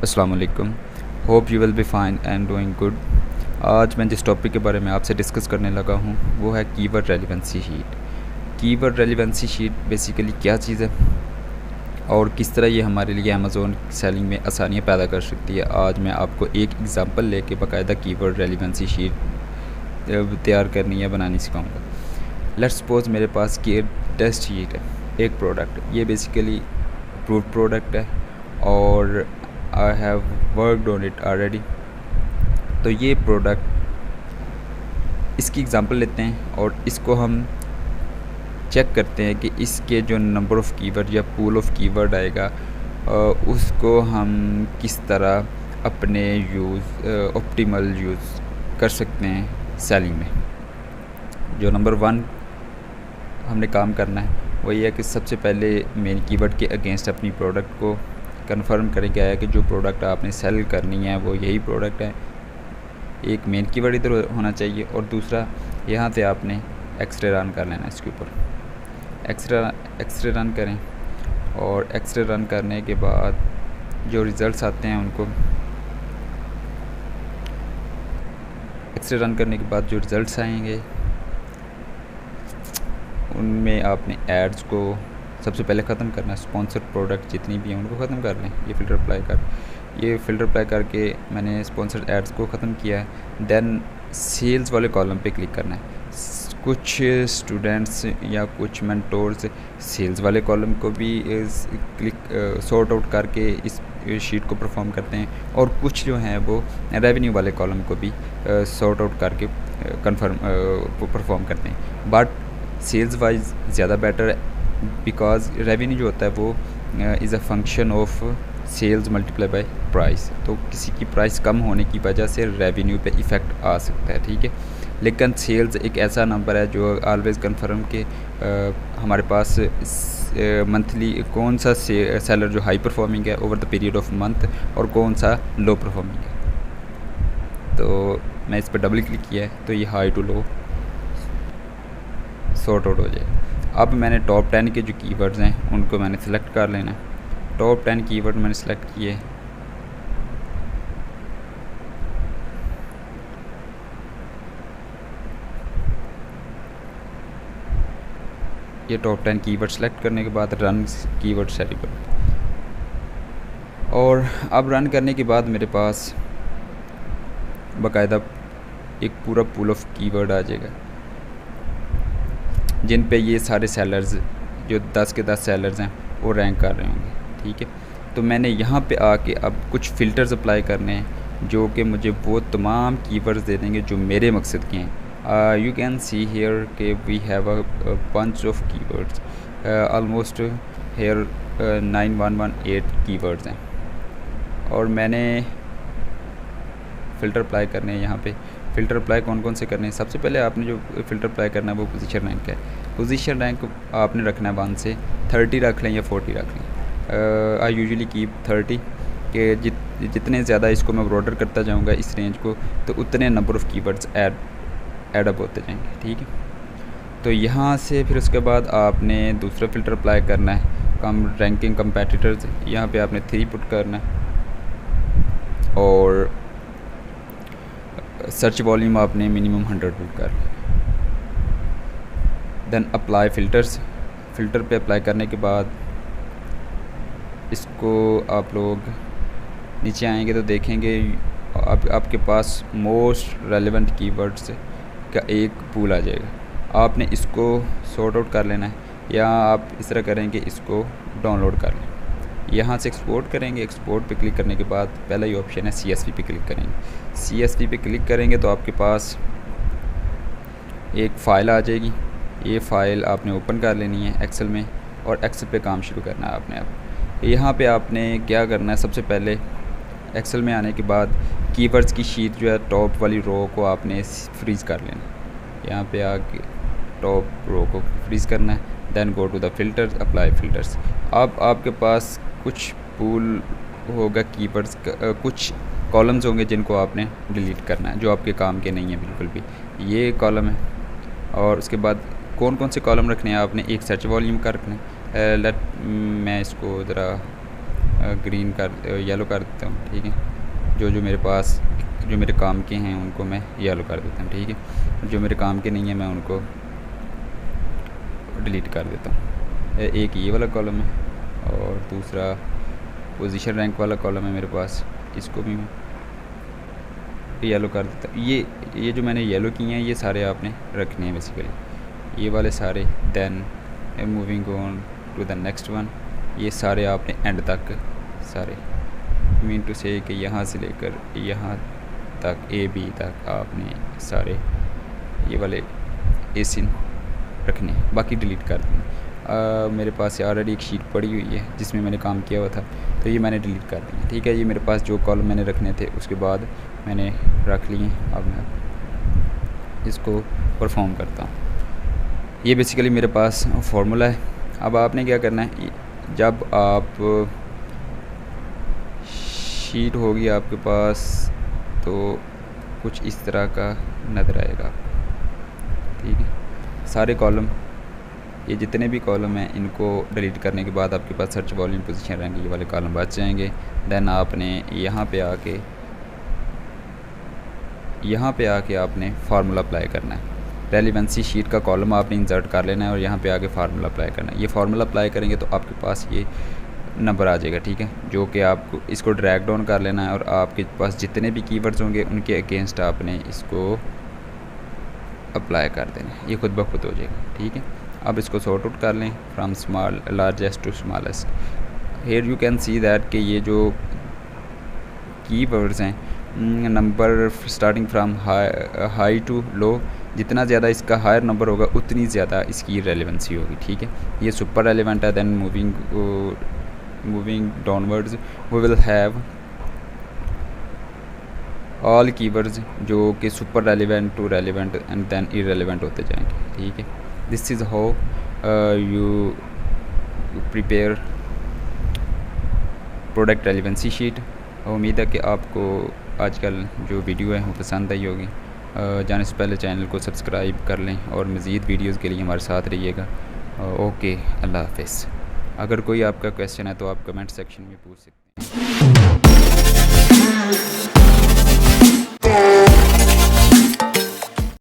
अस्सलाम वालेकुम। Hope you will be fine and doing good. आज मैं जिस टॉपिक के बारे में आपसे डिस्कस करने लगा हूँ वो है keyword relevancy sheet. Keyword relevancy sheet basically क्या चीज़ है और किस तरह ये हमारे लिए अमेज़ोन सेलिंग में आसानियाँ पैदा कर सकती है। आज मैं आपको एक एग्ज़ाम्पल लेके बाकायदा कीवर्ड रेलेवेंसी शीट तैयार करनी है, बनानी सिखाऊँगा। लेट्स सपोज मेरे पास की टेस्ट शीट है, एक प्रोडक्ट, ये बेसिकली अप्रूव्ड प्रोडक्ट है और I have worked on it already. तो ये प्रोडक्ट, इसकी एग्ज़ाम्पल लेते हैं और इसको हम चेक करते हैं कि इसके जो नंबर ऑफ़ कीवर्ड या पूल ऑफ कीवर्ड आएगा उसको हम किस तरह अपने ऑप्टिमल यूज़ कर सकते हैं सेलिंग में। जो नंबर 1 हमने काम करना है वो ये है कि सबसे पहले मेन कीवर्ड के अगेंस्ट अपनी प्रोडक्ट को कंफर्म करें क्या है कि जो प्रोडक्ट आपने सेल करनी है वो यही प्रोडक्ट है। एक मेन कीवर्ड इधर होना चाहिए और दूसरा यहाँ से आपने एक्सरे रन कर लेना है। इसके ऊपर एक्सरे रन करें और एक्सरे रन करने के बाद जो रिज़ल्ट्स आते हैं उनको, एक्सरे रन करने के बाद जो रिज़ल्ट्स आएंगे उनमें आपने एड्स को सबसे पहले ख़त्म करना है। स्पॉन्सर्ड प्रोडक्ट जितनी भी हैं उनको ख़त्म कर लें। ये फ़िल्टर अप्लाई करके मैंने स्पॉन्सर्ड एड्स को ख़त्म किया है। देन सेल्स वाले कॉलम पे क्लिक करना है। कुछ स्टूडेंट्स या कुछ मेंटोर्स सेल्स वाले कॉलम को भी सॉर्ट आउट करके इस शीट को परफॉर्म करते हैं और कुछ जो हैं वो रेवेन्यू वाले कॉलम को भी सॉर्ट आउट करके परफॉर्म करते हैं। बट सेल्स वाइज ज़्यादा बेटर है बिकॉज रेवेन्यू जो होता है वो is a function of sales multiply by price. तो किसी की प्राइस कम होने की वजह से रेवेन्यू पे इफ़ेक्ट आ सकता है, ठीक है। लेकिन सेल्स एक ऐसा नंबर है जो ऑलवेज़ कंफर्म के हमारे पास मंथली कौन सा सेलर जो हाई परफॉर्मिंग है over the period of month और कौन सा लो परफॉर्मिंग है। तो मैं इस पर डबल क्लिक किया है तो ये high to low sort out हो जाए। अब मैंने टॉप 10 के जो कीवर्ड्स हैं उनको मैंने सेलेक्ट कर लेना है। टॉप 10 कीवर्ड मैंने सेलेक्ट किए। ये टॉप 10 कीवर्ड सेलेक्ट करने के बाद रन कीवर्ड सेलेक्ट, और अब रन करने के बाद मेरे पास बाकायदा एक पूरा पूल ऑफ कीवर्ड आ जाएगा जिन पे ये सारे सेलर्स जो 10 के 10 सेलर्स हैं वो रैंक कर रहे होंगे, ठीक है। तो मैंने यहाँ पे आके अब कुछ फ़िल्टर्स अप्लाई करने हैं जो कि मुझे वो तमाम कीवर्ड्स दे देंगे जो मेरे मकसद के हैं। यू कैन सी हेयर के we have a bunch of keywords, almost here 9118 keywords हैं और मैंने फ़िल्टर अप्लाई करने हैं। यहाँ पे फ़िल्टर अप्लाई कौन कौन से करने हैं? सबसे पहले आपने जो फ़िल्टर अप्लाई करना है वो पोजीशन रैंक है। पोजीशन रैंक आपने रखना है 1 से 30 रख लें या 40 रख लें। आई यूजुअली कीप 30 के जितने ज़्यादा इसको मैं ब्रॉडर करता जाऊँगा इस रेंज को तो उतने नंबर ऑफ़ कीवर्ड्स एडअप होते जाएंगे, ठीक है। तो यहाँ से फिर उसके बाद आपने दूसरा फ़िल्टर अप्लाई करना है कम रैंकिंग कंपेटिटर्स। यहाँ पे आपने 3 पुट करना है और सर्च वॉल्यूम आपने मिनिमम 100 पुट कर। देन अप्लाई फ़िल्टर्स, फ़िल्टर पे अप्लाई करने के बाद इसको आप लोग नीचे आएंगे तो देखेंगे आपके पास मोस्ट रेलेवेंट कीवर्ड्स का एक पूल आ जाएगा। आपने इसको सॉर्ट आउट कर लेना है या आप इस तरह करेंगे इसको डाउनलोड कर लें। यहाँ से एक्सपोर्ट करेंगे। एक्सपोर्ट पे क्लिक करने के बाद पहला ही ऑप्शन है CSV पे क्लिक करेंगे। CSV पे क्लिक करेंगे तो आपके पास एक फ़ाइल आ जाएगी। ये फ़ाइल आपने ओपन कर लेनी है एक्सेल में और एक्सेल पे काम शुरू करना है आपने। अब यहाँ पे आपने क्या करना है, सबसे पहले एक्सेल में आने के बाद कीवर्ड्स की शीट जो है टॉप वाली रो को आपने फ्रीज़ कर लेना। यहाँ पे आके टॉप रो को फ्रीज़ करना है। Then go to the filters, apply filters. अब आपके पास कुछ पूल होगा कीवर्ड्स का, कुछ कॉलम्स होंगे जिनको आपने डिलीट करना है जो आपके काम के नहीं है बिल्कुल भी। ये कॉलम है और उसके बाद कौन कौन से कॉलम रखने हैं आपने, एक सर्च वॉल्यूम का रखना है। मैं इसको ज़रा ग्रीन कर येलो कर देता हूँ, ठीक है। जो मेरे पास जो मेरे काम के हैं उनको मैं येलो कर देता हूँ, ठीक है। जो मेरे काम के नहीं है मैं उनको डिलीट कर देता हूँ। एक ये वाला कॉलम है और दूसरा पोजीशन रैंक वाला कॉलम है मेरे पास, इसको भी मैं येलो कर देता हूँ। ये जो मैंने येलो किए हैं ये सारे आपने रखने हैं बेसिकली, ये वाले सारे। Then moving on to the next one, ये सारे आपने एंड तक सारे, मीन टू से कि यहाँ से लेकर यहाँ तक AB तक आपने सारे ये वाले एसिन रखने हैं, बाकी डिलीट कर देंगे। मेरे पास ऑलरेडी एक शीट पड़ी हुई है जिसमें मैंने काम किया हुआ था, तो ये मैंने डिलीट कर दी, ठीक है। ये मेरे पास जो कॉलम मैंने रखने थे उसके बाद मैंने रख लिए। अब मैं इसको परफॉर्म करता हूँ। ये बेसिकली मेरे पास फार्मूला है। अब आपने क्या करना है, जब आप शीट होगी आपके पास तो कुछ इस तरह का नज़र आएगा आपको, ठीक है। सारे कॉलम, ये जितने भी कॉलम हैं इनको डिलीट करने के बाद आपके पास सर्च वॉल्यूम पोजीशन रैंक ये वाले कॉलम बच जाएंगे। देन आपने यहाँ पे आके आपने फार्मूला अप्लाई करना है। रेलिवेंसी शीट का कॉलम आपने इंसर्ट कर लेना है और यहाँ पे आके फार्मूला अप्लाई करना है। ये फार्मूला अप्लाई करेंगे तो आपके पास ये नंबर आ जाएगा, ठीक है। जो कि आपको इसको ड्रैग डाउन कर लेना है और आपके पास जितने भी कीवर्ड्स होंगे उनके अगेंस्ट आपने इसको अप्लाई कर देना है, ये खुद ब खुद हो जाएगा, ठीक है। अब इसको सॉर्ट आउट कर लें from largest to smallest. Here you can see that कि ये जो कीवर्ड्स हैं, number starting from high to low, जितना ज़्यादा इसका हायर नंबर होगा उतनी ज़्यादा इसकी रेलेवेंसी होगी, ठीक है। ये सुपर रेलेवेंट है। Then moving downwards we will have all keywords जो कि super relevant to relevant and then irrelevant होते जाएंगे, ठीक है। This is how you prepare product relevancy sheet. उम्मीद है कि आपको आजकल जो वीडियो है वो पसंद आई होगी। जाने से पहले चैनल को सब्सक्राइब कर लें और मज़ीद वीडियोज़ के लिए हमारे साथ रहिएगा। ओके, अल्लाह हाफ़िज़। अगर कोई आपका क्वेश्चन है तो आप कमेंट सेक्शन में पूछ सकते हैं।